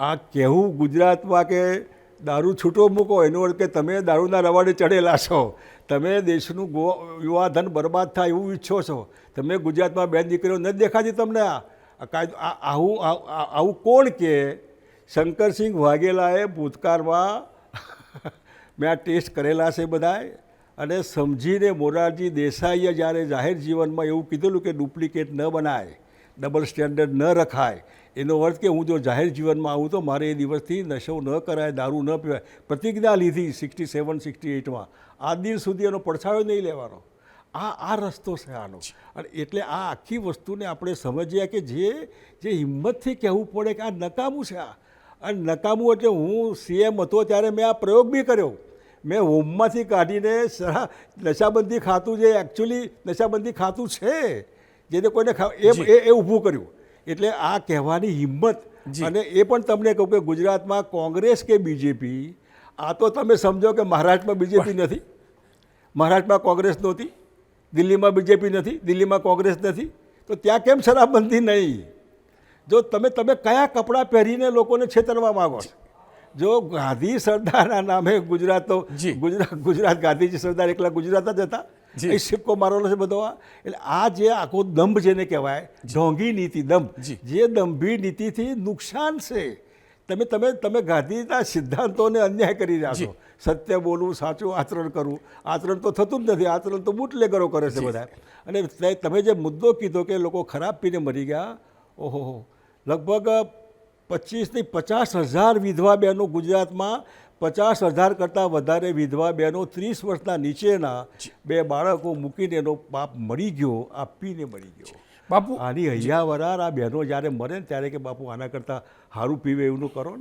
આ કહેવું ગુજરાતમાં કે દારૂ છૂટો મૂકો એનો અર્થ કે તમે દારૂના રવાડે ચડેલા છો, તમે દેશનું યુવાધન બરબાદ થાય એવું ઈચ્છો છો. તમે ગુજરાતમાં બેન દીકરીઓ નથી દેખાતી તમને? આવું કોણ કે? શંકરસિંહ વાઘેલાએ ભૂતકાળમાં મેં આ ટેસ્ટ કરેલા છે બધાએ, અને સમજીને મોરારજી દેસાઈએ જ્યારે જાહેર જીવનમાં એવું કીધેલું કે ડુપ્લિકેટ ન બનાય, ડબલ સ્ટેન્ડર્ડ ન રખાય, એનો અર્થ કે હું જો જાહેર જીવનમાં આવું તો મારે એ દિવસથી નશો ન કરાય, દારૂ ન પીવાય, પ્રતિજ્ઞા લીધી 67, 68માં. આ દિવસ સુધી એનો પડછાયો નહીં લેવાનો. આ રસ્તો છે આનો. અને એટલે આ આખી વસ્તુને આપણે સમજીએ કે જે હિંમતથી કહેવું પડે કે આ નકામું છે. અને નકામું એટલે હું સીએમ હતો ત્યારે મેં આ પ્રયોગ બી કર્યો. મેં હોમમાંથી કાઢીને નશાબંધી ખાતું જે એકચ્યુઅલી નશાબંધી ખાતું છે જેને કોઈને એ ઊભું કર્યું. એટલે આ કહેવાની હિંમત. અને એ પણ તમને કહું કે ગુજરાતમાં કોંગ્રેસ કે બીજેપી, આ તો તમે સમજો કે મહારાષ્ટ્રમાં બીજેપી નથી, મહારાષ્ટ્રમાં કોંગ્રેસ નહોતી, દિલ્હીમાં બીજેપી નથી, દિલ્હીમાં કોંગ્રેસ નથી, તો ત્યાં કેમ શરાબબંધી નહીં? જો તમે કયા કપડાં પહેરીને લોકોને છેતરવા માગો છો? જો ગાંધી સરદારના નામે ગુજરાત તો ગુજરાત ગાંધીજી સરદાર એકલા ગુજરાત જ હતા, એ સિક્કો મારેલો છે બધો. એટલે આ જે આખો દંભ જેને કહેવાય, ઢોંગી નીતિ, દંભ, જે દંભી નીતિથી નુકસાન છે. તમે ગાંધીના સિદ્ધાંતોને અન્યાય કરી રહ્યા છો. સત્ય બોલવું, સાચું આચરણ કરવું, આચરણ તો થતું જ નથી. આચરણ તો બુટલેગરો કરે છે બધા. અને તમે જે મુદ્દો કીધો કે લોકો ખરાબ પીને મરી ગયા, ઓહો, લગભગ 25 થી 50,000 વિધવા બહેનો ગુજરાતમાં, 50,000 કરતાં વધારે વિધવા બહેનો 30 વર્ષના નીચેના 2 બાળકો મૂકીને એનો બાપ મરી ગયો, આ પીને મરી ગયો. બાપુ આની હૈયા વરાર આ બહેનો જ્યારે મરે ને ત્યારે કે બાપુ આના કરતાં સારું પીવે એવું કરો ને.